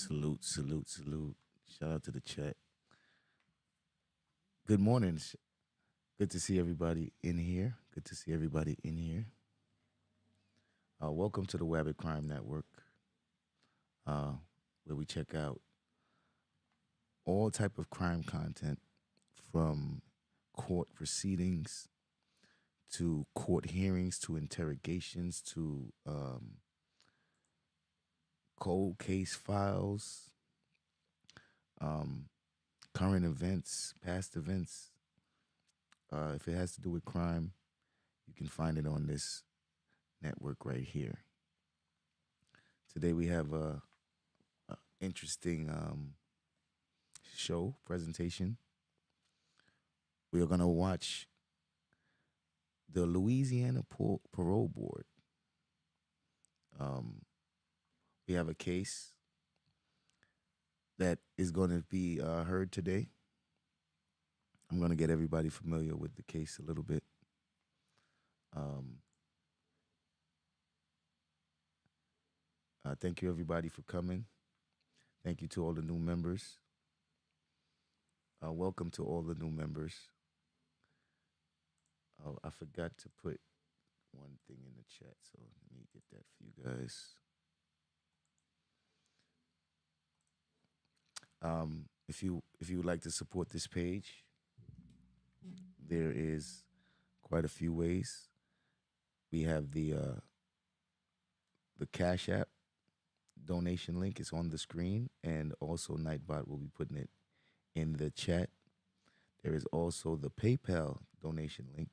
Salute, salute, salute. Shout out to the chat. Good morning. Good to see everybody in here. Good to see everybody in here. Welcome to the Wabbit Crime Network, uh, where we check out all type of crime content from court proceedings to court hearings to interrogations to cold case files, um, current events, past events. If it has to do with crime, you can find it on this network right here. Today we have a interesting show presentation. We are gonna watch the Louisiana Parole Board. Um, we have a case that is going to be heard today. I'm going to get everybody familiar with the case a little bit. Um, thank you, everybody, for coming. Thank you to all the new members. Welcome to all the new members. Oh, I forgot to put one thing in the chat, so let me get that for you guys. If you would like to support this page, there is quite a few ways. We have the Cash App donation link is on the screen, and also Nightbot will be putting it in the chat. There is also the PayPal donation link,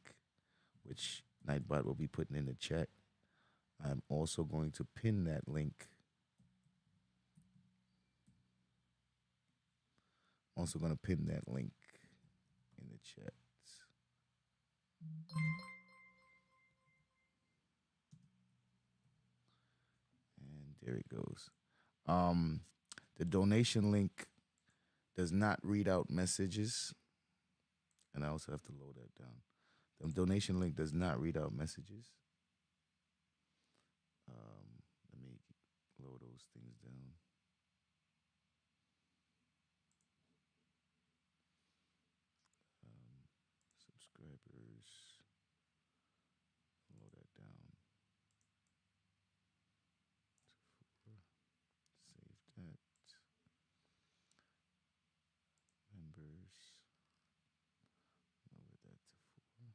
which Nightbot will be putting in the chat. I'm also going to pin that link. I'm also going to pin that link in the chat. And there it goes. Um, the donation link does not read out messages, and I also have to load that down. The donation link does not read out messages. Let me load those things down. Subscribers, load that down. Save that. Members, lower that to 4.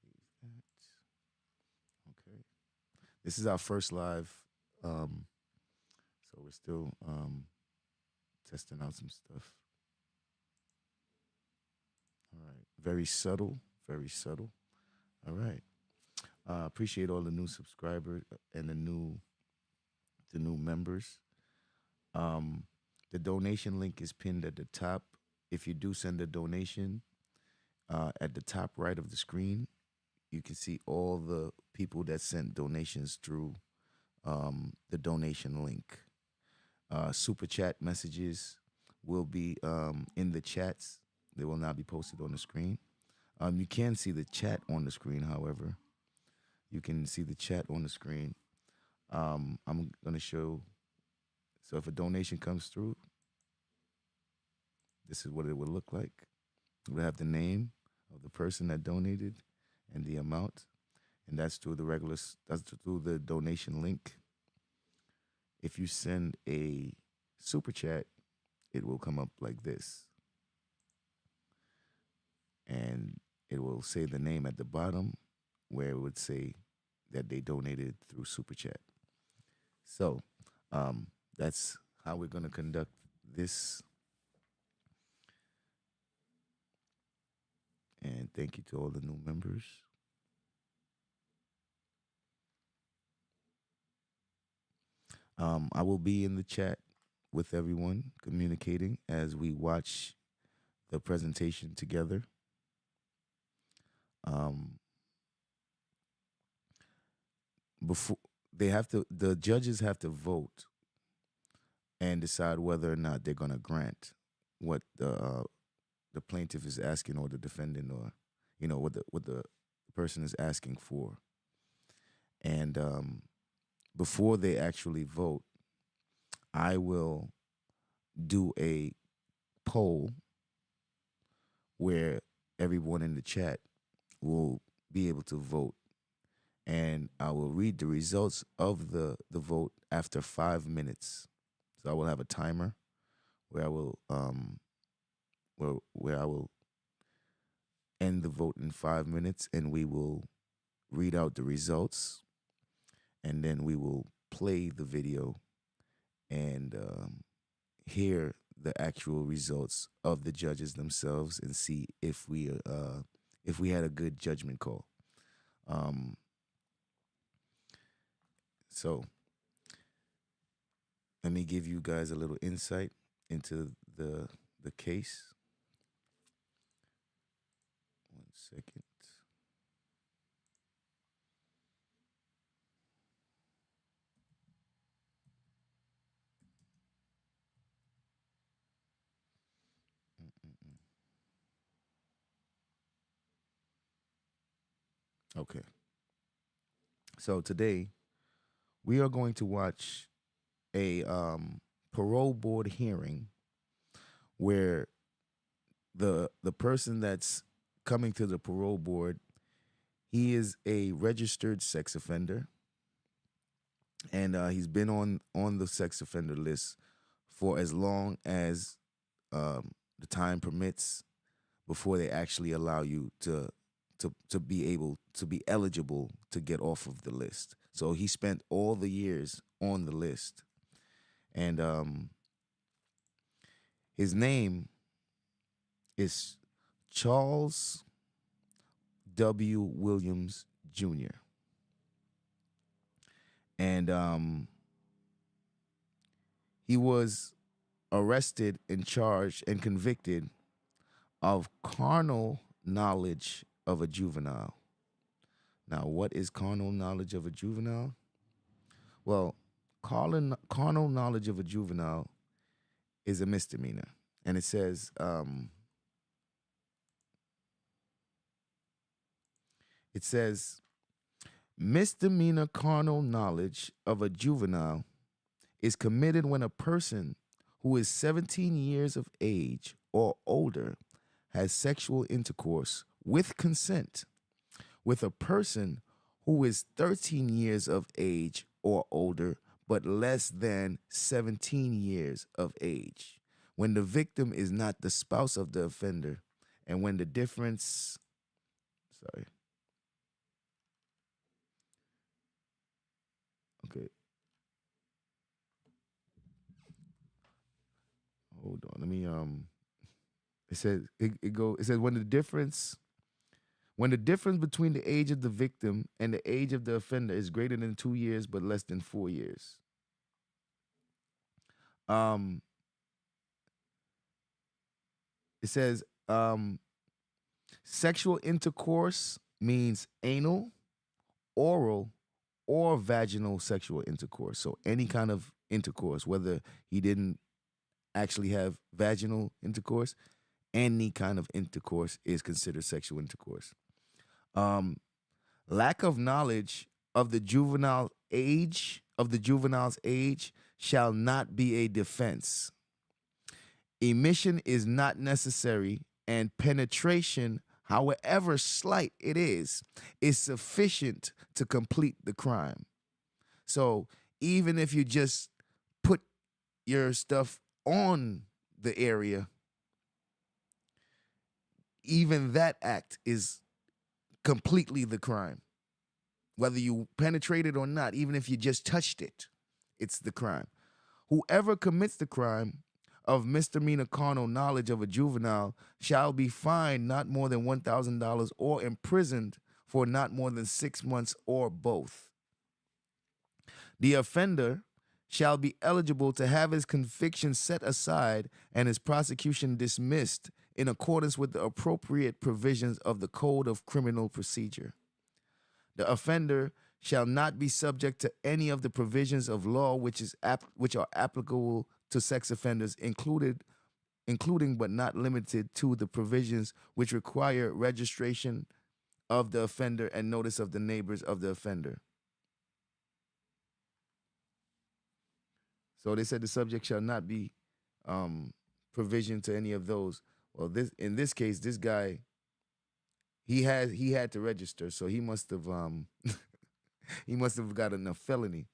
Save that. Okay. This is our first live, so we're still testing out some stuff. All right. Very subtle, very subtle. All right. Appreciate all the new subscribers and the new members. The donation link is pinned at the top. If you do send a donation, at the top right of the screen, you can see all the people that sent donations through the donation link. Super chat messages will be in the chats. They will not be posted on the screen. You can see the chat on the screen, however. You can see the chat on the screen. I'm going to show. So if a donation comes through, this is what it would look like. We have the name of the person that donated and the amount, and that's through the donation link. If you send a super chat, it will come up like this, and it will say the name at the bottom, where it would say that they donated through super chat. So that's how we're going to conduct this. And thank you to all the new members. I will be in the chat with everyone, communicating as we watch the presentation together. Before the judges have to vote and decide whether or not they're going to grant what the plaintiff is asking, or the defendant, or what the person is asking for. And before they actually vote, I will do a poll where everyone in the chat will be able to vote, and I will read the results of the vote after 5 minutes. So I will have a timer where I will where I will end the vote in 5 minutes, and we will read out the results, and then we will play the video and hear the actual results of the judges themselves and see if we had a good judgment call. Um, so let me give you guys a little insight into the case. 1 second. Okay. So today we are going to watch a parole board hearing where the person that's coming to the parole board, he is a registered sex offender, and he's been on the sex offender list for as long as the time permits before they actually allow you to be able to be eligible to get off of the list. So he spent all the years on the list, and his name is Charles W. Williams Jr. And he was arrested and charged and convicted of carnal knowledge of a juvenile. Now, what is carnal knowledge of a juvenile? Well, carnal knowledge of a juvenile is a misdemeanor. And it says, misdemeanor carnal knowledge of a juvenile is committed when a person who is 17 years of age or older has sexual intercourse with consent with a person who is 13 years of age or older but less than 17 years of age, when the victim is not the spouse of the offender, and when the difference, sorry, okay, hold on, let me, it says, it says when the difference between the age of the victim and the age of the offender is greater than 2 years but less than 4 years. It says sexual intercourse means anal, oral, or vaginal sexual intercourse. So any kind of intercourse, whether he didn't actually have vaginal intercourse, any kind of intercourse is considered sexual intercourse. Lack of knowledge of the juvenile's age shall not be a defense. Emission is not necessary, and penetration, however slight it is sufficient to complete the crime. So even if you just put your stuff on the area, even that act is completely the crime. Whether you penetrated or not, even if you just touched it, it's the crime. Whoever commits the crime of misdemeanor carnal knowledge of a juvenile shall be fined not more than $1,000 or imprisoned for not more than 6 months or both. The offender shall be eligible to have his conviction set aside and his prosecution dismissed in accordance with the appropriate provisions of the Code of Criminal Procedure. The offender shall not be subject to any of the provisions of law which are applicable to sex offenders, including but not limited to the provisions which require registration of the offender and notice of the neighbors of the offender. So they said the subject shall not be provision to any of those. Well, in this case, this guy he had to register, so he must have he must have gotten a felony.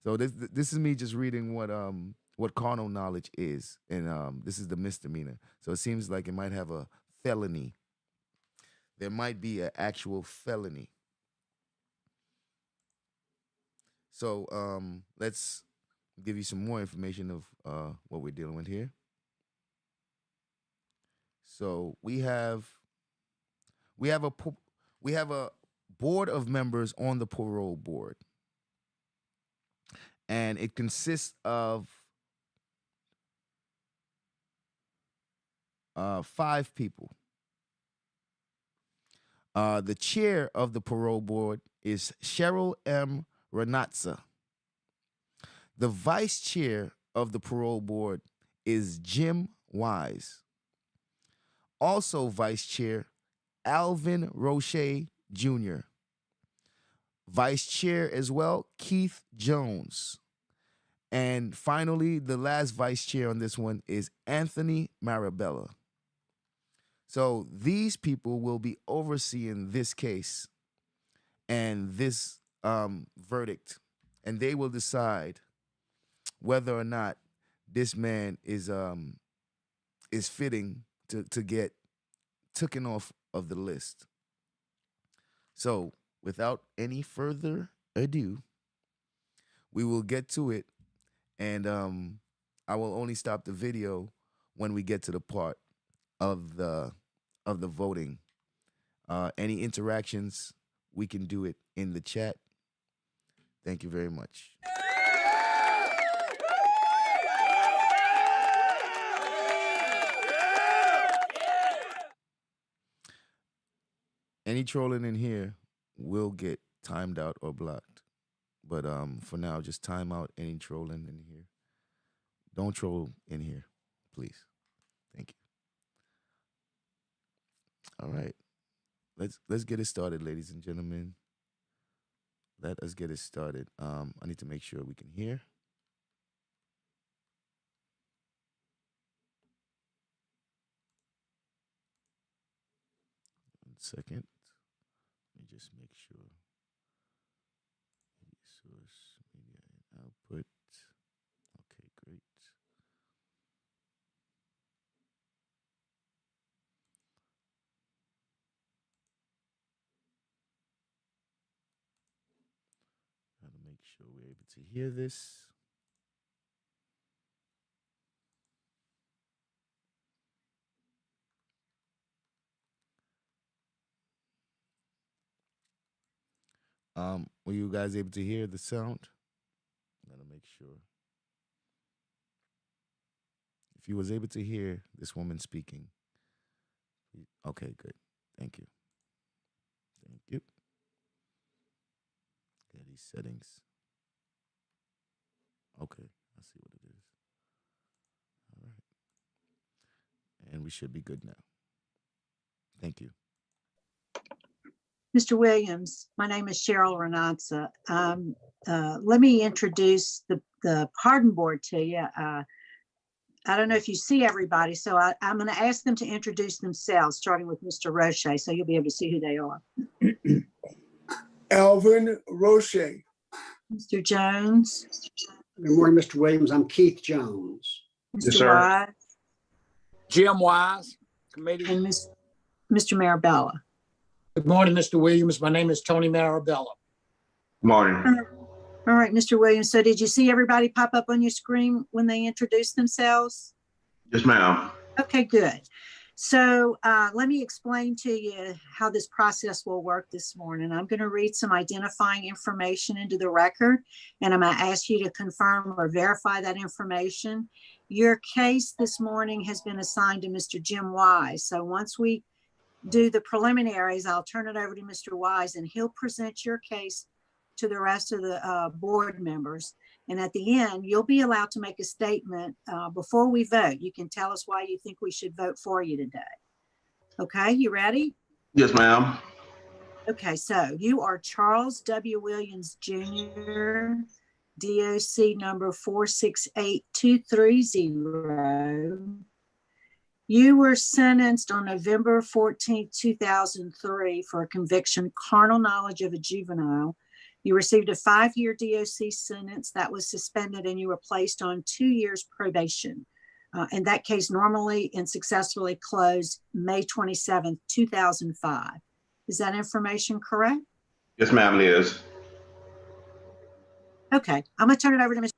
So this is me just reading what carnal knowledge is, and this is the misdemeanor. So it seems like it might have a felony. There might be an actual felony. So let's give you some more information of what we're dealing with here. So we have a board of members on the parole board, and it consists of 5 people. The chair of the parole board is Sheryl M. Ranatza. The vice chair of the parole board is Jim Wise. Also vice chair, Alvin Roche Jr. Vice chair as well, Keith Jones. And finally, the last vice chair on this one is Anthony Marabella. So these people will be overseeing this case and this verdict, and they will decide whether or not this man is fitting to get taken off of the list. So without any further ado, we will get to it, and I will only stop the video when we get to the part of the voting. Any interactions, we can do it in the chat. Thank you very much. Any trolling in here will get timed out or blocked. But for now, just time out any trolling in here. Don't troll in here, please. Thank you. All right. Let's get it started, ladies and gentlemen. Let us get it started. I need to make sure we can hear. 1 second. Let me just make sure. Source, media, and output. Okay, great. Gotta make sure we're able to hear this. Were you guys able to hear the sound? Gotta make sure. If you was able to hear this woman speaking. Okay, good. Thank you. Thank you. Yeah, these settings. Okay, I see what it is. All right. And we should be good now. Thank you. Mr. Williams, my name is Sheryl Ranatza. Let me introduce the pardon board to you. I don't know if you see everybody, so I'm going to ask them to introduce themselves, starting with Mr. Roche, so you'll be able to see who they are. Alvin Roche. Mr. Jones. Good morning, Mr. Williams. I'm Keith Jones. Mr. Wise. Jim Wise, committee. And Mr. Marabella. Good morning, Mr. Williams. My name is Tony Marabella. Good morning. All right, Mr. Williams. So did you see everybody pop up on your screen when they introduced themselves? Yes, ma'am. Okay, good. So let me explain to you how this process will work this morning. I'm going to read some identifying information into the record, and I'm going to ask you to confirm or verify that information. Your case this morning has been assigned to Mr. Jim Wise. So once we do the preliminaries, I'll turn it over to Mr. Wise, and he'll present your case to the rest of the board members. And at the end, you'll be allowed to make a statement before we vote. You can tell us why you think we should vote for you today. Okay, you ready? Yes, ma'am. Okay, so you are Charles W. Williams Jr., DOC number 468230. You were sentenced on November 14th, 2003 for a conviction, carnal knowledge of a juvenile. You received a 5-year DOC sentence that was suspended, and you were placed on 2 years probation. In that case, normally and successfully closed May 27th, 2005. Is that information correct? Yes, ma'am, it is. Okay, I'm gonna turn it over to Mr.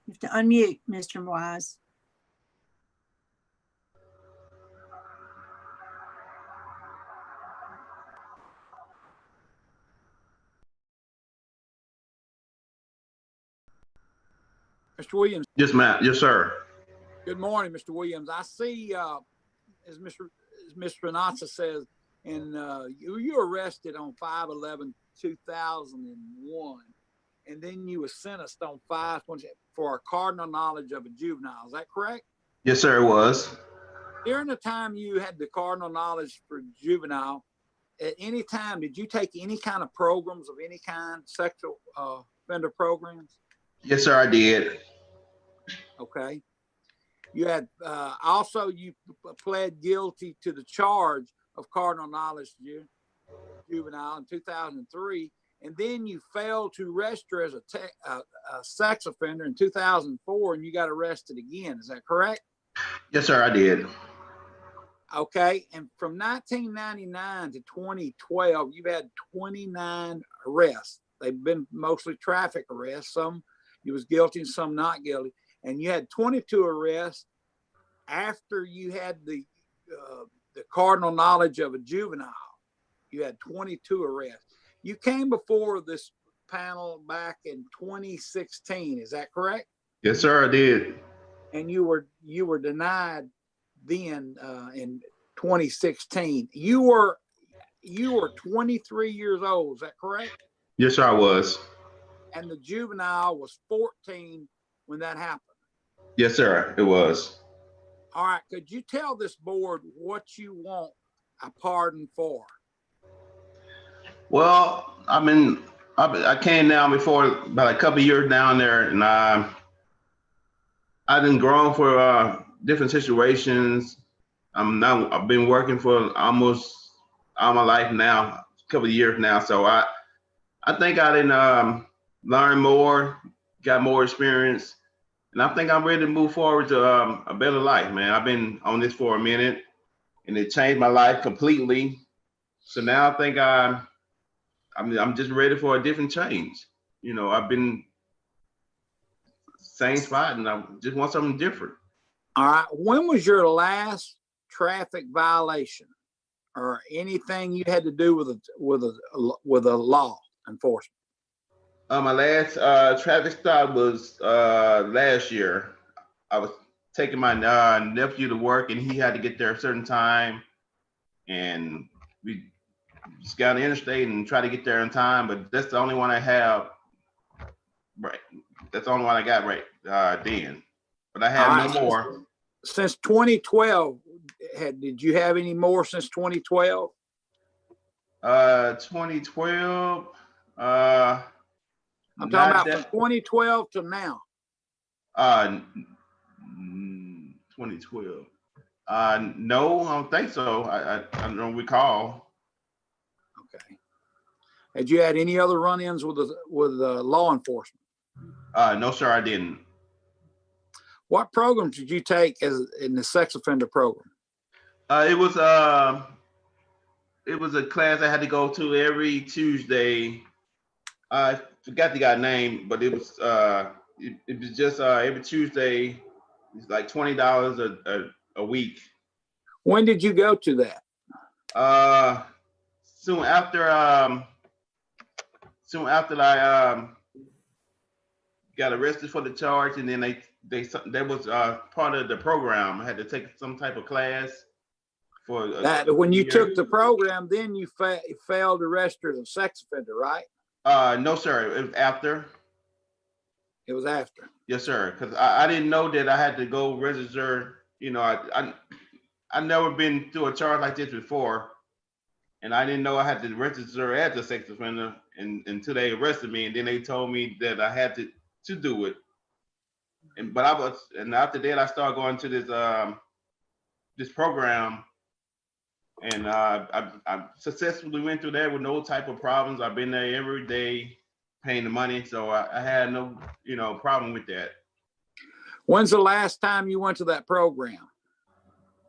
You have to unmute, Mr. Wise. Mr. Williams, Yes, ma'am. Yes, sir. good morning, Mr. Williams. I see, as Ms. Ranatza says, and you were arrested on 5/11/2001, and then you were sentenced on 5/20 for a cardinal knowledge of a juvenile. Is that correct? Yes, sir, it was. During the time you had the cardinal knowledge for juvenile, at any time, did you take any kind of programs of any kind, sexual offender programs? Yes, sir, I did. Okay. You had also you pled guilty to the charge of cardinal knowledge to juvenile in 2003, and then you failed to register as a sex offender in 2004, and you got arrested again. Is that correct? Yes, sir, I did. Okay. And from 1999 to 2012, you've had 29 arrests. They've been mostly traffic arrests. Some you was guilty and some not guilty. And you had 22 arrests after you had the cardinal knowledge of a juvenile. You had 22 arrests. You came before this panel back in 2016. Is that correct? Yes, sir, I did. And you were denied then in 2016. You were 23 years old. Is that correct? Yes, sir, I was. And the juvenile was 14 when that happened. Yes, sir, it was. All right. Could you tell this board what you want a pardon for? Well, I came down before about a couple of years down there, and I've been grown for different situations. I've been working for almost all my life now, a couple of years now. So I think I didn't learn more, got more experience, and I think I'm ready to move forward to a better life, man. I've been on this for a minute, and it changed my life completely. So now I think I'm just ready for a different change. You know, I've been same spot, and I just want something different. All right. When was your last traffic violation or anything you had to do with a law enforcement? My last traffic stop was last year. I was taking my nephew to work, and he had to get there a certain time, and we just got on the interstate and tried to get there in time. But that's the only one I have. Right, that's the only one I got right then. But I have no more. Since 2012, did you have any more since 2012? 2012. I'm talking about from 2012 to now. 2012. No, I don't think so. I don't recall. Okay. Had you had any other run-ins with law enforcement? No, sir, I didn't. What programs did you take in the sex offender program? It was a class I had to go to every Tuesday. I forgot the guy's name, but it was just every Tuesday. It's like $20 a week. When did you go to that? Soon after I got arrested for the charge, and then that was part of the program. I had to take some type of class for that. When you took the program, then you failed to register as a sex offender, right? No, sir. It was after. It was after. Yes, sir. Because I didn't know that I had to go register. You know, I never been through a charge like this before, and I didn't know I had to register as a sex offender until they arrested me, and then they told me that I had to do it. And after that I started going to this program, and I successfully went through that with no type of problems. I've been there every day paying the money, so I had no problem with that. When's the last time you went to that program?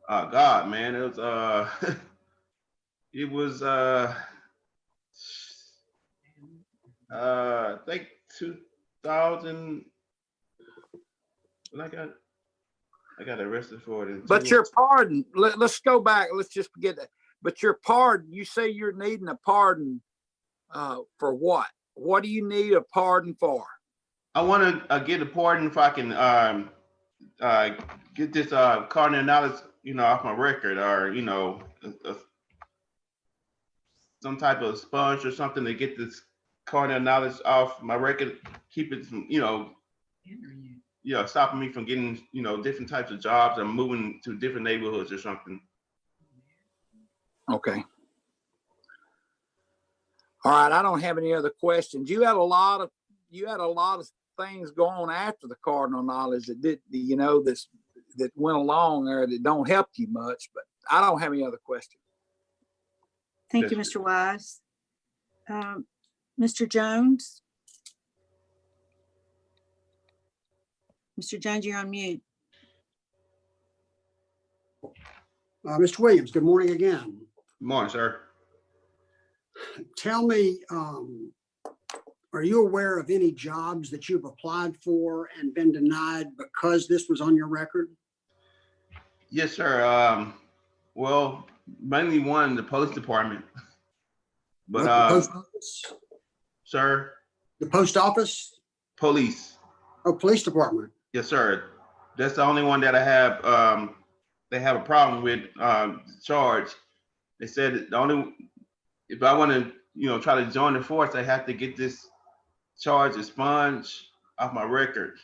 God, man, it was it was I think 2000 when I got arrested for it. But your pardon, let's go back. Let's just forget that. But your pardon, you say you're needing a pardon for what? What do you need a pardon for? I want to get a pardon if I can get this Carnal knowledge, off my record, or some type of sponge or something to get this Carnal knowledge off my record, keep it from stopping me from getting different types of jobs and moving to different neighborhoods or something. Okay. All right. I don't have any other questions. You had a lot of things going on after the Carnal knowledge that did that went along there that don't help you much, but I don't have any other questions. Thank you, Mr. Wise. Mr. Jones? Mr. Jones, you're on mute. Mr. Williams, good morning again. Good morning, sir. Tell me, are you aware of any jobs that you've applied for and been denied because this was on your record? Yes, sir. Well, mainly one, the police department. But the post office? Sir? The post office? Police. Oh, police department. Yes, sir. That's the only one that I have. They have a problem with charge. They said if I want to, try to join the force, I have to get this charge expunged off my record.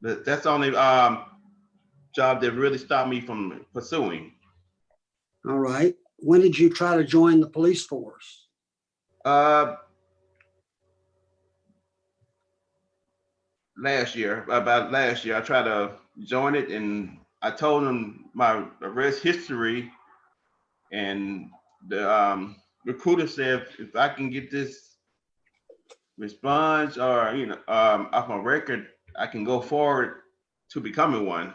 That's the only job that really stopped me from pursuing. All right. When did you try to join the police force? Last year, I tried to join it, and I told them my arrest history, and the recruiter said if I can get this expunged or off my record, I can go forward to becoming one.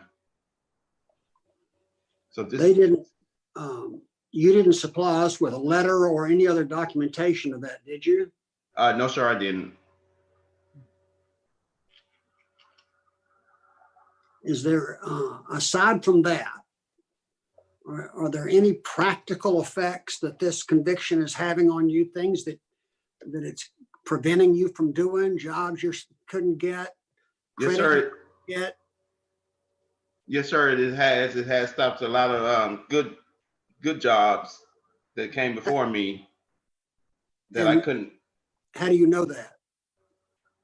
So they didn't. You didn't supply us with a letter or any other documentation of that, did you? No, sir, I didn't. Is there, aside from that, are there any practical effects that this conviction is having on you? Things that it's preventing you from doing, jobs you couldn't get? Yes, sir. Get? Yes, sir. It has stopped a lot of good jobs that came before me that I couldn't. How do you know that?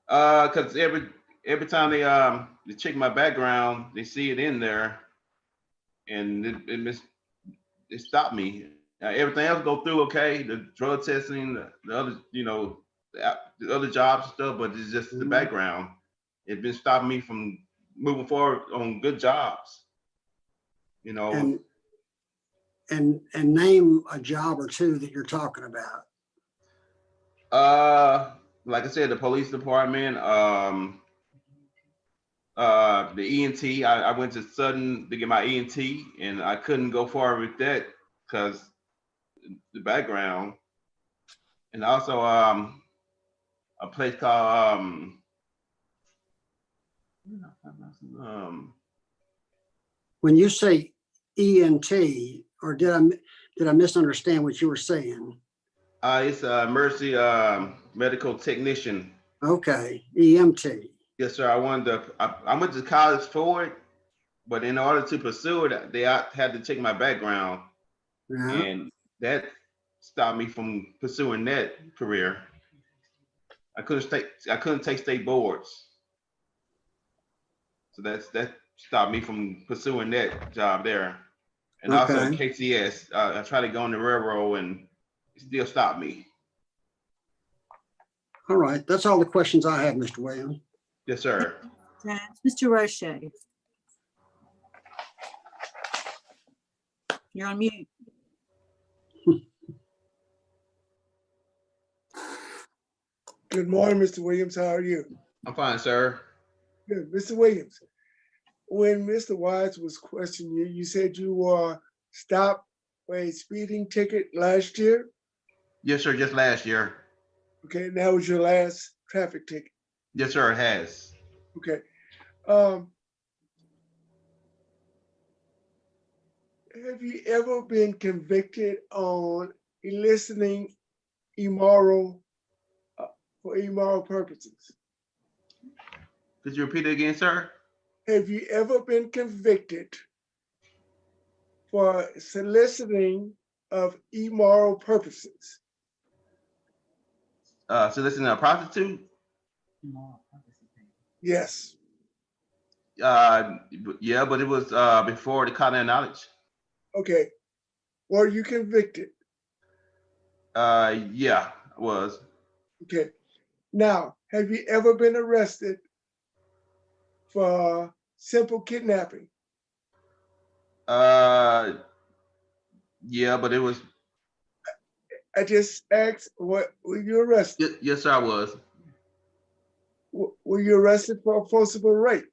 Because every time they check my background, they see it in there, and it stopped me. Everything else go through okay, the drug testing, the other the other jobs and stuff, but it's just the background. It's been stopping me from moving forward on good jobs. And name a job or two that you're talking about. Like I said, the police department, the ENT. I went to Sutton to get my ENT, and I couldn't go forward with that because the background, and also a place called when you say ENT, or did I misunderstand what you were saying? It's a Mercy medical technician. Okay, EMT. Yes, sir. I went to college for it, but in order to pursue it, they had to check my background, and that stopped me from pursuing that career. I couldn't take state boards, so that stopped me from pursuing that job there. And also KCS, I tried to go on the railroad, and still stop me. All right, that's all the questions I have, Mr. Williams. Yes, sir. Mr. Roche. You're on mute. Good morning, Mr. Williams. How are you? I'm fine, sir. Good. Mr. Williams, when Mr. Wise was questioning you, you said you were stopped for a speeding ticket last year. Yes, sir. Just last year. Okay, and that was your last traffic ticket. Yes, sir. It has. Okay. Have you ever been convicted on eliciting immoral for immoral purposes? Could you repeat it again, sir? Have you ever been convicted for soliciting of immoral purposes? Soliciting a prostitute? Yes. Yeah, but it was before the Carnal knowledge. Okay. Were you convicted? Yeah, I was. Okay. Now, have you ever been arrested for simple kidnapping? Yeah, but it was. I just asked, what were you arrested? Yes, sir, I was. Were you arrested for forcible rape?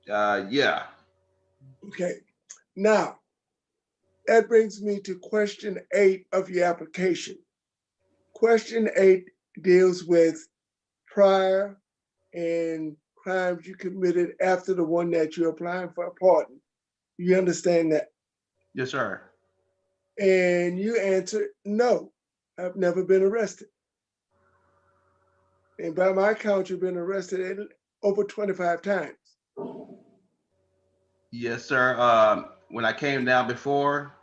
Yeah. Okay. Now, that brings me to question 8 of your application. Question 8 deals with prior and crimes you committed after the one that you're applying for a pardon. You understand that? Yes, sir. And you answered, no, I've never been arrested. And by my count, you've been arrested over 25 times. Yes, sir. When I came down before,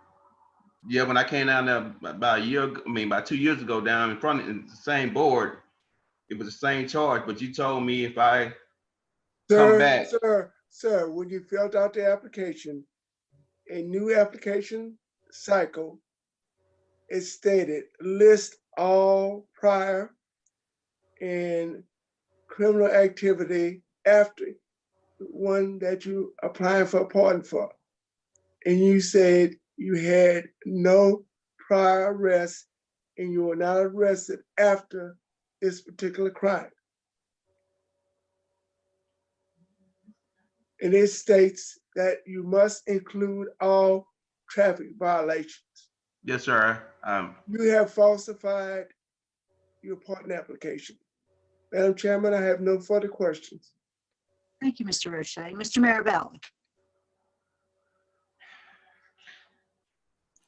when I came down there about about 2 years ago, down in front of the same board, it was the same charge, but you told me if I come back. Sir, when you filled out the application, a new application cycle, it stated list all prior and criminal activity after one that you applying for a pardon for. And you said you had no prior arrests and you were not arrested after this particular crime. And it states that you must include all traffic violations. Yes, sir. You have falsified your pardon application. Madam Chairman, I have no further questions. Thank you, Mr. Roche. Mr. Marabella.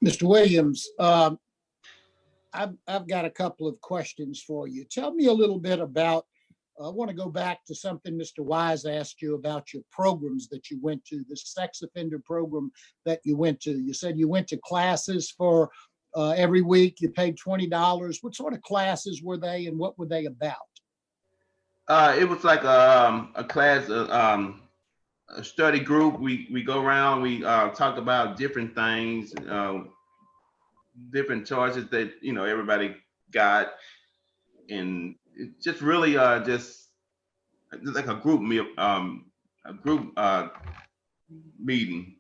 Mr. Williams, I've got a couple of questions for you. Tell me a little bit about, I want to go back to something Mr. Wise asked you about your programs that you went to, the sex offender program that you went to. You said you went to classes for every week, you paid $20. What sort of classes were they and what were they about? It was like a class, a study group. We go around, we talk about different things, different choices that everybody got, and it's just really just like a group meal, meeting.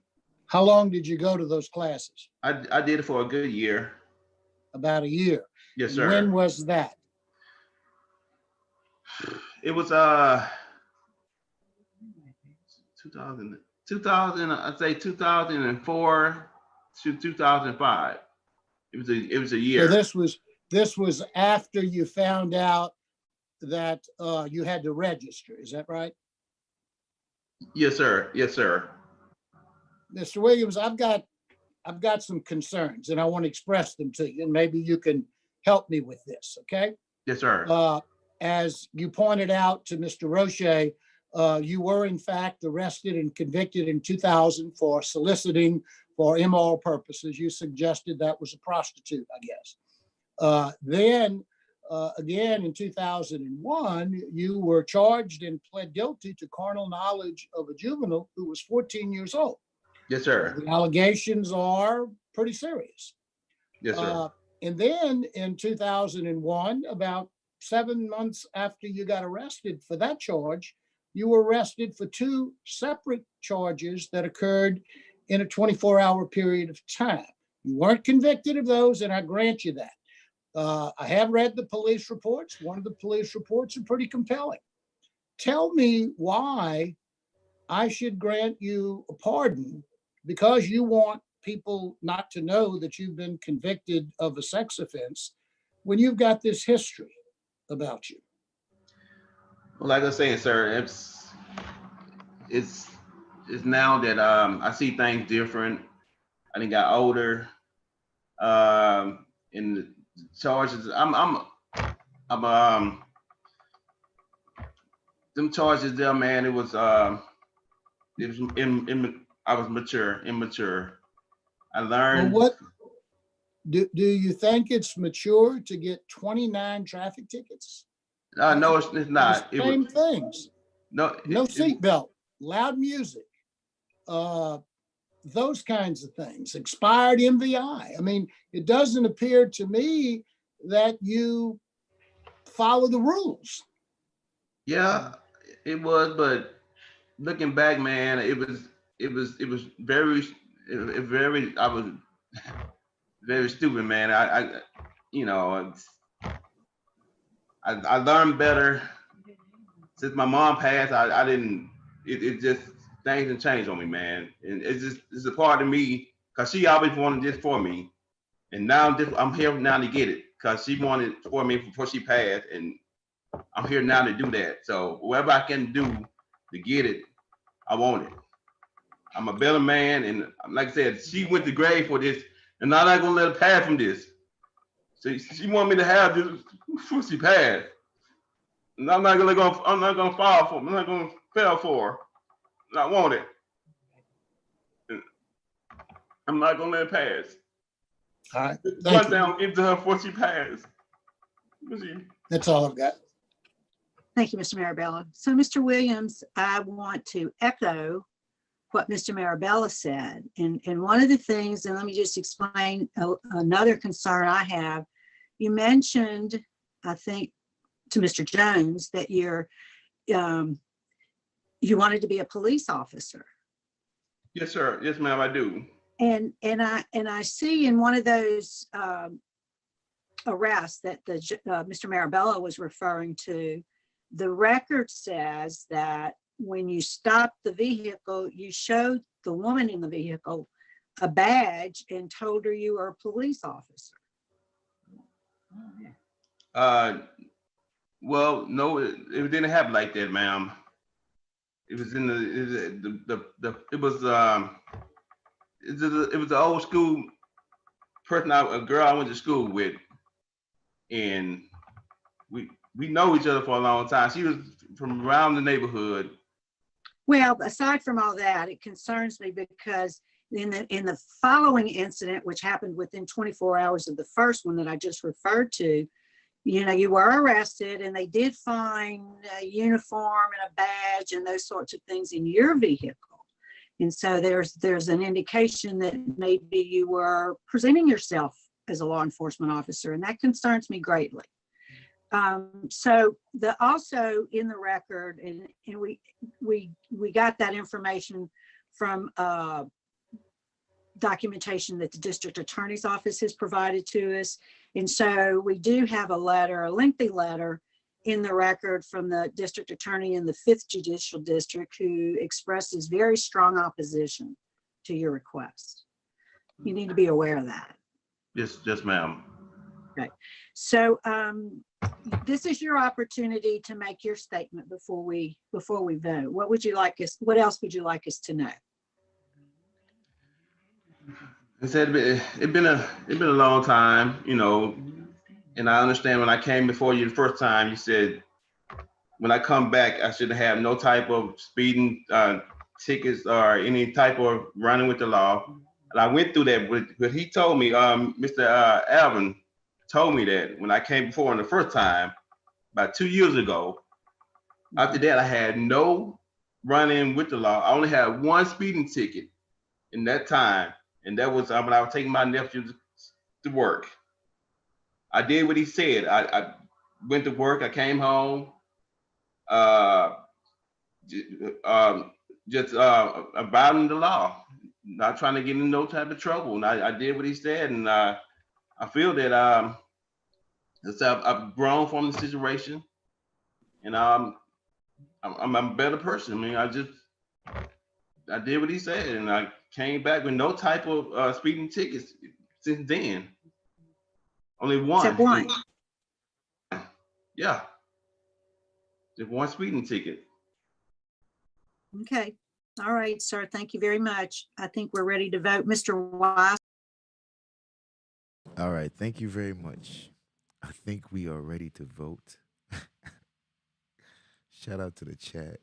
How long did you go to those classes? I did it for a good year. About a year. Yes, sir. When was that? It was 2000, I'd say 2004 to 2005. It was a year. So this was after you found out that you had to register. Is that right? Yes, sir. Yes, sir. Mr. Williams, I've got some concerns and I want to express them to you, and maybe you can help me with this, okay? Yes, sir. As you pointed out to Mr. Roche, you were in fact arrested and convicted in 2000 for soliciting for immoral purposes. You suggested that was a prostitute, I guess. Then again in 2001, you were charged and pled guilty to carnal knowledge of a juvenile who was 14 years old. Yes, sir. The allegations are pretty serious. Yes, sir. And then in 2001, about 7 months after you got arrested for that charge, you were arrested for 2 separate charges that occurred in a 24-hour period of time. You weren't convicted of those, and I grant you that. I have read the police reports. One of the police reports are pretty compelling. Tell me why I should grant you a pardon because you want people not to know that you've been convicted of a sex offense when you've got this history about you. Well, like I was saying, sir, it's now that I see things different. I done got older. In the charges, them charges there, man. It was I was immature. I learned. Well, what do you think it's mature to get 29 traffic tickets? No, it's not. Same things. No seatbelt, loud music, those kinds of things, expired MVI. I mean, it doesn't appear to me that you follow the rules. Yeah, it was, but looking back, man, it was very, I was very stupid, man. I learned better since my mom passed. I didn't. It just things didn't change on me, man. And it's a part of me because she always wanted this for me, and now I'm here now to get it because she wanted it for me before she passed, and I'm here now to do that. So whatever I can do to get it, I want it. I'm a better man, and like I said, she went to grave for this, and I'm not gonna let her pass from this. So she wanted me to have this before she passed, and I'm not gonna fall for her. I'm not gonna fail for her. And I want it. And I'm not gonna let it pass. All right. One day I'll give to her before she passed. That's all I've got. Thank you, Mr. Marabella. So, Mr. Williams, I want to echo what Mr. Marabella said. And one of the things, and let me just explain another concern I have. You mentioned, I think, to Mr. Jones that you wanted to be a police officer. Yes, sir. Yes, ma'am, I do. And I see in one of those arrests that Mr. Marabella was referring to, the record says that when you stopped the vehicle, you showed the woman in the vehicle a badge and told her you were a police officer. Well, no, it didn't happen like that, ma'am. It was in it was the old school person, a girl I went to school with, and we know each other for a long time. She was from around the neighborhood. Well, aside from all that, it concerns me because in the following incident, which happened within 24 hours of the first one that I just referred to, you were arrested and they did find a uniform and a badge and those sorts of things in your vehicle. And so there's an indication that maybe you were presenting yourself as a law enforcement officer, and that concerns me greatly. So also in the record, and we got that information from documentation that the district attorney's office has provided to us. And so we do have a lengthy letter in the record from the district attorney in the 5th Judicial District who expresses very strong opposition to your request. You need to be aware of that. Yes, ma'am. Okay. So this is your opportunity to make your statement before we vote. What else would you like us to know? I said it's been a long time, and I understand when I came before you the first time, you said when I come back, I shouldn't have no type of speeding tickets or any type of running with the law. And I went through that, but he told me, Mr. Alvin told me that when I came before him the first time, about 2 years ago. After that, I had no running with the law. I only had one speeding ticket in that time. And that was when I was taking my nephew to work. I did what he said. I went to work. I came home. Uh, just abiding the law, not trying to get in no type of trouble. And I did what he said, and I feel that I've grown from the situation, and I'm a better person. I mean, I did what he said, and I came back with no type of speeding tickets since then. Only one. Except one. Yeah, just one speeding ticket. Okay. All right, sir. Thank you very much. I think we're ready to vote. Mr. Wise. All right. Thank you very much. I think we are ready to vote. Shout out to the chat.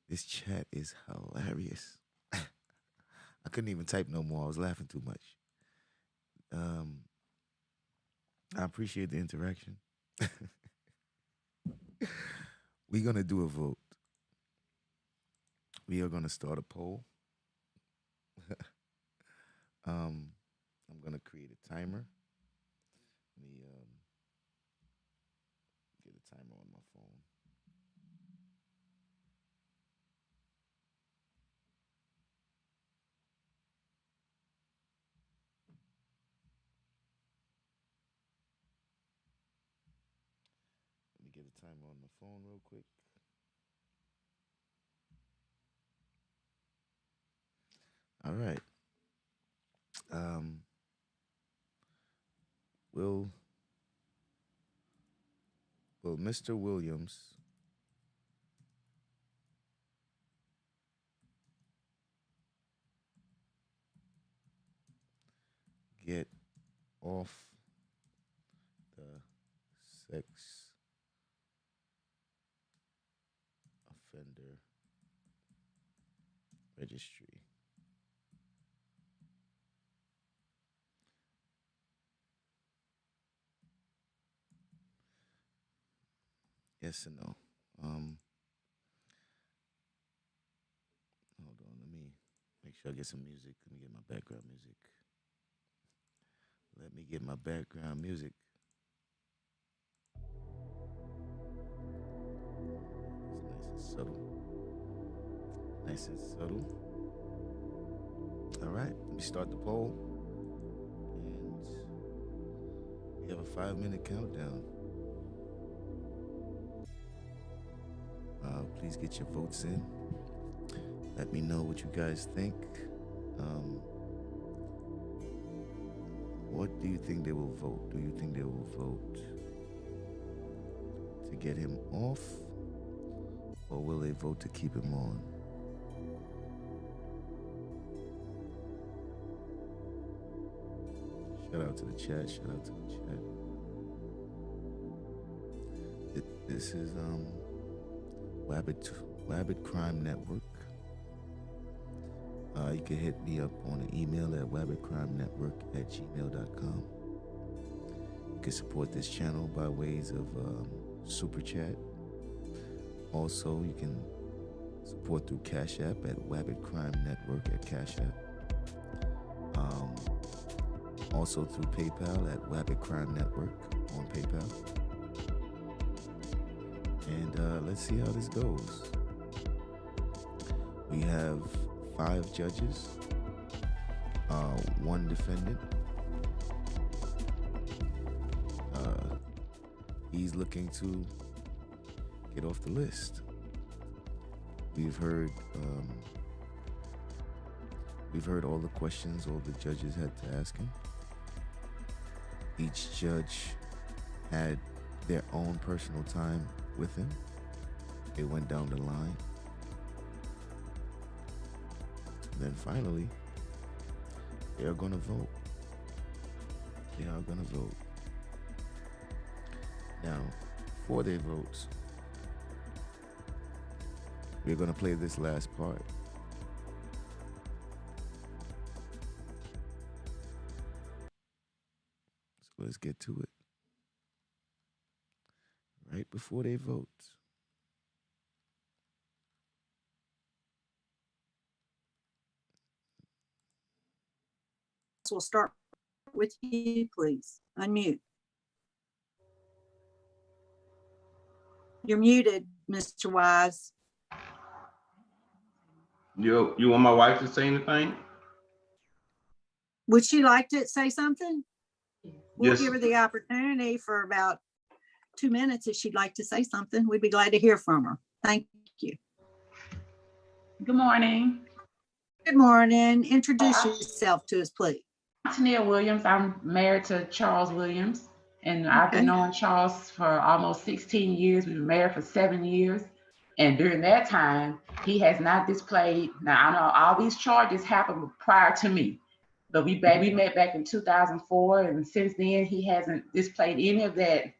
This chat is hilarious. I couldn't even type no more. I was laughing too much. I appreciate the interaction. We're going to do a vote. We are going to start a poll. I'm going to create a timer. Let me get a timer on my phone. Let me get a timer on my phone real quick. All right. Will Mr. Williams get off the sex offender registry? Yes and no. Hold on. Let me make sure I get some music. Let me get my background music. Let me get my background music. It's nice and subtle. Nice and subtle. All right. Let me start the poll. And we have a 5-minute countdown. Please get your votes in. Let me know what you guys think. What do you think they will vote? Do you think they will vote to get him off, or will they vote to keep him on? Shout out to the chat. Shout out to the chat. This is Wabbit Crime Network. You can hit me up on an email at wabbitcrimenetwork@gmail.com. You can support this channel by ways of Super Chat. Also, you can support through Cash App at Wabbit Crime Network at Cash App. Also through PayPal at Wabbit Crime Network on PayPal. And let's see how this goes. We have 5 judges, 1 defendant. He's looking to get off the list. We've heard all the questions all the judges had to ask him. Each judge had their own personal time with him. They went down the line. And then finally, they are going to vote. They are going to vote. Now, before they vote, we're going to play this last part. So let's get to it. Right before they vote. We'll start with you, please. Unmute. You're muted, Mr. Wise. You want my wife to say anything? Would she like to say something? We'll Yes. give her the opportunity for about 2 minutes if she'd like to say something. We'd be glad to hear from her. Thank you. Good morning. Good morning. Introduce yourself to us, please. Tania Williams. I'm married to Charles Williams, and I've been knowing Charles for almost 16 years. We've been married for 7 years. And during that time, he has not displayed. Now, I know all these charges happened prior to me, but we met back in 2004. And since then, he hasn't displayed any of that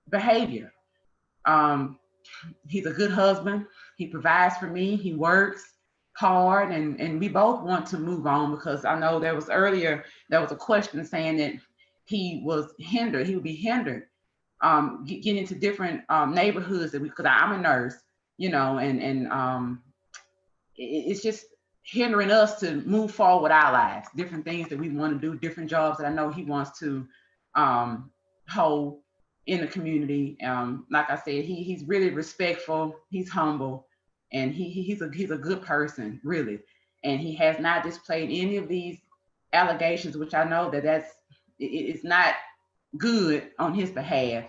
behavior. He's a good husband. He provides for me. He works hard, and we both want to move on, because I know there was a question saying that he was hindered. He would be hindered getting into different neighborhoods because I'm a nurse, and it's just hindering us to move forward with our lives, different things that we want to do, different jobs that I know he wants to hold in the community. Like I said, he's really respectful, he's humble, and he's a good person, really. And he has not displayed any of these allegations, which I know it's not good on his behalf.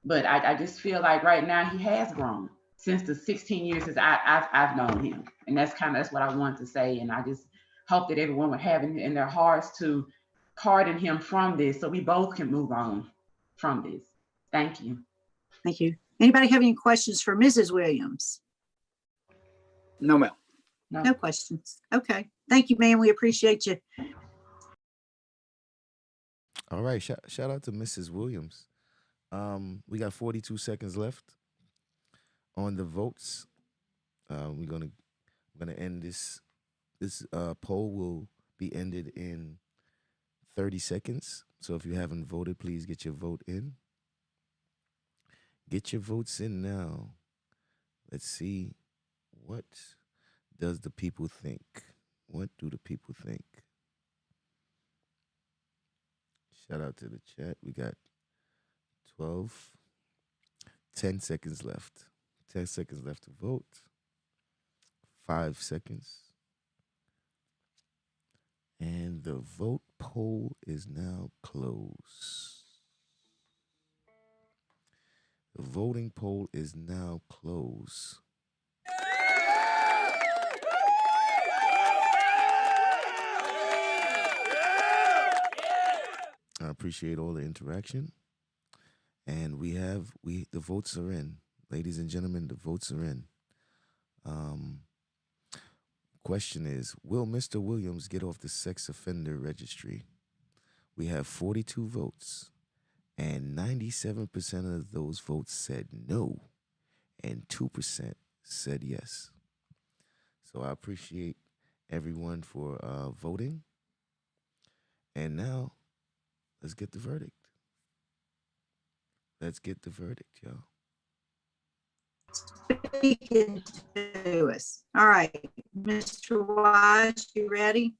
But I just feel like right now he has grown since the 16 years since I've known him. And that's what I wanted to say. And I just hope that everyone would have in their hearts to pardon him from this, so we both can move on from this. Thank you. Thank you. Anybody have any questions for Mrs. Williams? No, ma'am. No questions. Okay. Thank you, ma'am. We appreciate you. All right. Shout out to Mrs. Williams. We got 42 seconds left on the votes. We're gonna end this poll will be ended in 30 seconds. So if you haven't voted, please get your vote in. Get your votes in now. Let's see, what does the people think? What do the people think? Shout out to the chat. We got 10 seconds left. 10 seconds left to vote. 5 seconds. And the vote poll is now closed. The voting poll is now closed. I appreciate all the interaction. And the votes are in. Ladies and gentlemen, the votes are in. Question is, will Mr. Williams get off the sex offender registry? We have 42 votes, and 97% of those votes said no, and 2% said yes. So I appreciate everyone for voting. And now, let's get the verdict. Let's get the verdict, y'all. Speaking to us. All right, Mr. Wise, you ready?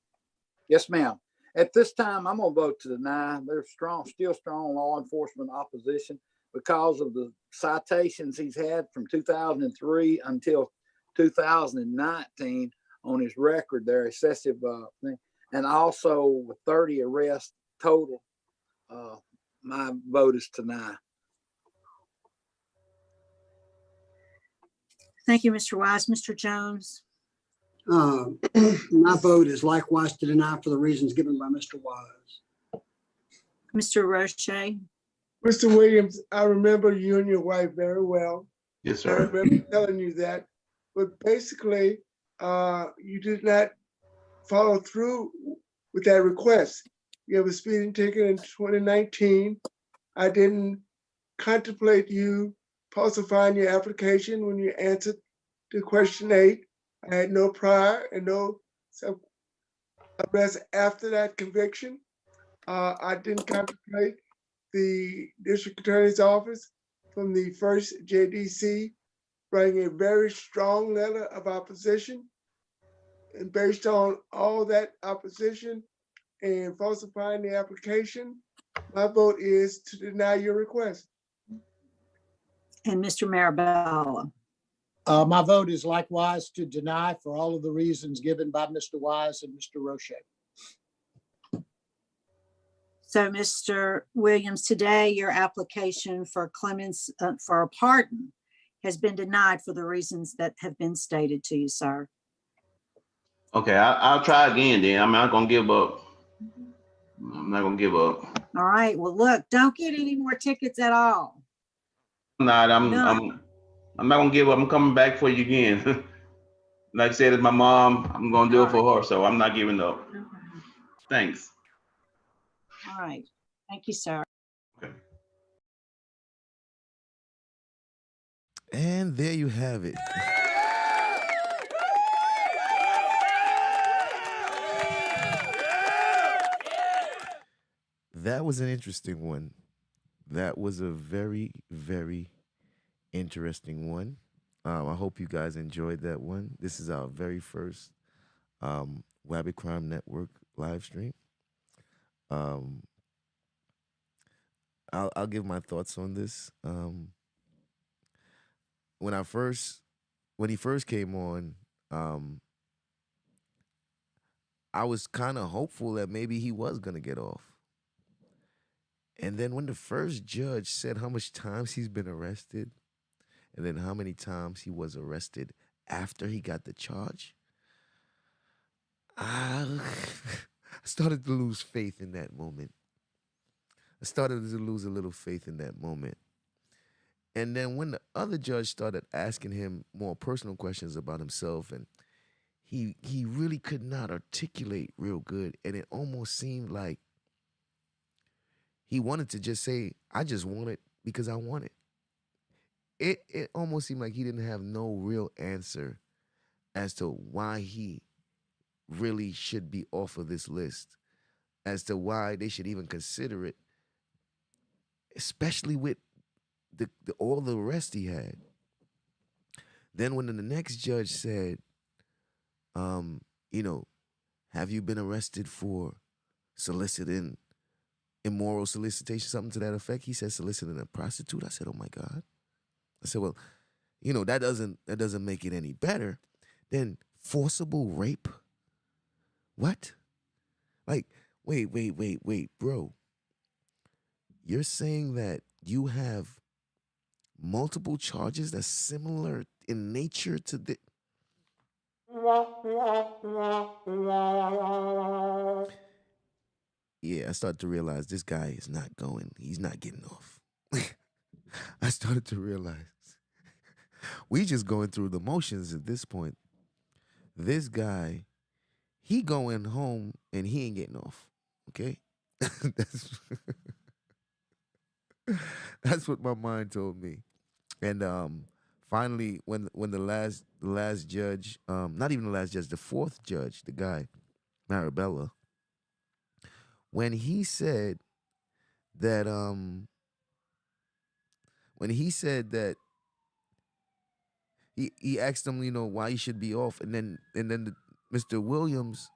Yes, ma'am. At this time, I'm gonna vote to deny. There's still strong law enforcement opposition because of the citations he's had from 2003 until 2019 on his record. They're excessive thing, and also with 30 arrests total. My vote is to deny. Thank you, Mr. Wise. Mr. Jones? My vote is likewise to deny for the reasons given by Mr. Wise. Mr. Roche? Mr. Williams, I remember you and your wife very well. Yes, I sir. remember telling you that, but basically, you did not follow through with that request. You have a speeding ticket in 2019. I didn't contemplate you falsifying your application when you answered to question 8. I had no prior and no arrest after that conviction. I didn't contemplate the district attorney's office from the first JDC writing a very strong letter of opposition. And based on all that opposition, and falsifying the application, my vote is to deny your request. And Mr. Marabella. My vote is likewise to deny for all of the reasons given by Mr. Wise and Mr. Roche. So, Mr. Williams, today your application for clemency, for a pardon has been denied for the reasons that have been stated to you, sir. Okay, I'll try again then. I'm not gonna give up. I'm not gonna give up. All right. Well, look, don't get any more tickets at all. I'm not. I'm None. I'm not gonna give up. I'm coming back for you again. Like I said, it's my mom. I'm gonna do it for her, so I'm not giving up. Thanks. All right. Thank you, sir. Okay. And there you have it. That was an interesting one. That was a very, very interesting one. I hope you guys enjoyed that one. This is our very first Wabbit Crime Network live stream. I'll give my thoughts on this. When he first came on, I was kind of hopeful that maybe he was gonna get off. And then when the first judge said how much times he's been arrested, and then how many times he was arrested after he got the charge, I started to lose faith in that moment. I started to lose a little faith in that moment. And then when the other judge started asking him more personal questions about himself, and he really could not articulate real good, and it almost seemed like he wanted to just say, I just want it because I want it. It almost seemed like he didn't have no real answer as to why he really should be off of this list, as to why they should even consider it, especially with all the arrest he had. Then when the next judge said, have you been arrested for soliciting, immoral solicitation, something to that effect? He said soliciting a prostitute. I said, oh my God. I said, well, that doesn't make it any better. Then forcible rape? What? Like, wait, bro. You're saying that you have multiple charges that's similar in nature to the... Yeah, I started to realize this guy is not going. He's not getting off. I started to realize we just going through the motions at this point. This guy, he going home and he ain't getting off. Okay? That's what my mind told me. And finally, when the last judge, not even the last judge, the fourth judge, the guy, Marabella, when he said that he asked him, why he should be off, and then Mr. Williams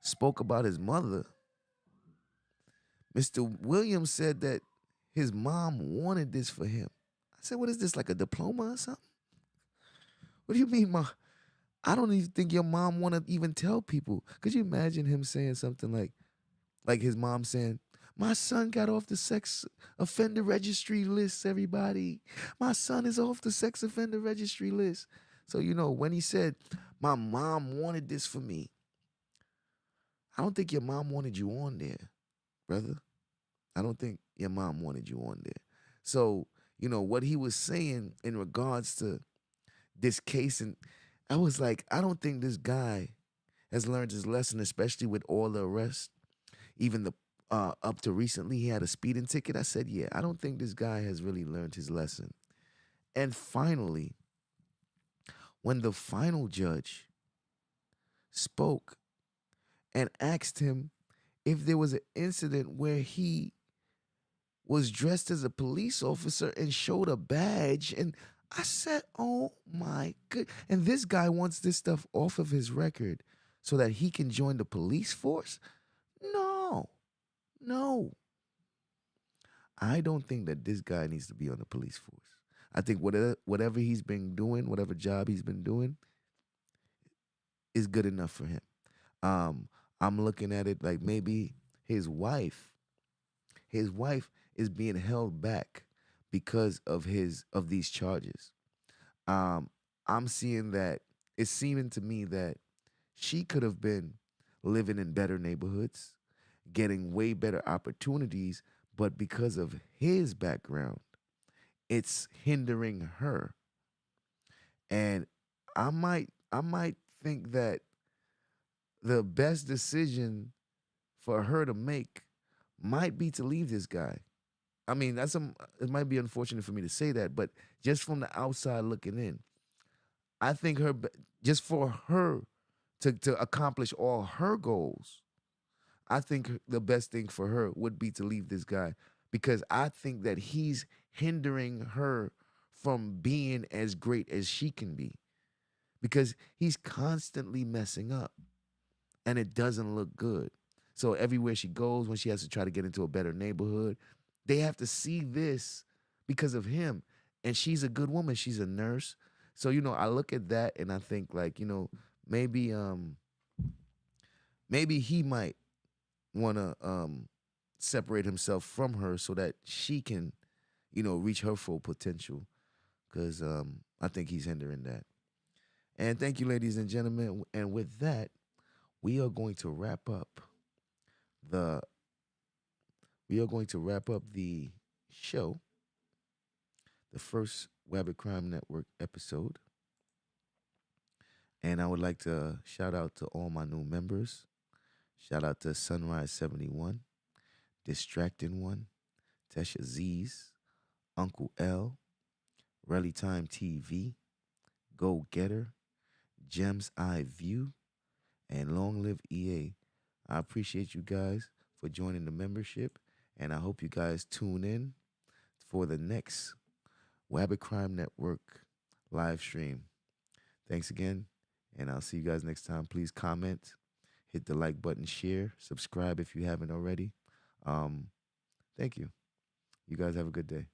spoke about his mother. Mr. Williams said that his mom wanted this for him. I said, what is this, like a diploma or something? What do you mean, Ma? I don't even think your mom want to even tell people. Could you imagine him saying something like his mom saying, my son got off the sex offender registry list, everybody. My son is off the sex offender registry list. So, when he said, my mom wanted this for me, I don't think your mom wanted you on there, brother. I don't think your mom wanted you on there. So, what he was saying in regards to this case, and I was like, I don't think this guy has learned his lesson, especially with all the arrests. Even up to recently, he had a speeding ticket. I said, yeah, I don't think this guy has really learned his lesson. And finally, when the final judge spoke and asked him if there was an incident where he was dressed as a police officer and showed a badge, and I said, oh my good. And this guy wants this stuff off of his record so that he can join the police force? No. No. I don't think that this guy needs to be on the police force. I think whatever he's been doing, whatever job he's been doing, is good enough for him. I'm looking at it like maybe his wife, his wife is being held back because of these charges. Um, I'm seeing that it's seeming to me that she could have been living in better neighborhoods, getting way better opportunities, but because of his background, it's hindering her. And I might think that the best decision for her to make might be to leave this guy. I mean, it might be unfortunate for me to say that, but just from the outside looking in, I think just for her to accomplish all her goals, I think the best thing for her would be to leave this guy because I think that he's hindering her from being as great as she can be because he's constantly messing up and it doesn't look good. So everywhere she goes, when she has to try to get into a better neighborhood, they have to see this because of him. And she's a good woman. She's a nurse. So, I look at that and I think like, maybe maybe he might want to separate himself from her so that she can, reach her full potential. Because I think he's hindering that. And thank you, ladies and gentlemen. And with that, we are going to wrap up the show, the first Wabbit Crime Network episode. And I would like to shout out to all my new members. Shout out to Sunrise 71, Distracting One, Tesha Z's, Uncle L, Rally Time TV, Go Getter, Gems Eye View, and Long Live EA. I appreciate you guys for joining the membership, and I hope you guys tune in for the next Wabbit Crime Network live stream. Thanks again, and I'll see you guys next time. Please comment, hit the like button, share, subscribe if you haven't already. Thank you. You guys have a good day.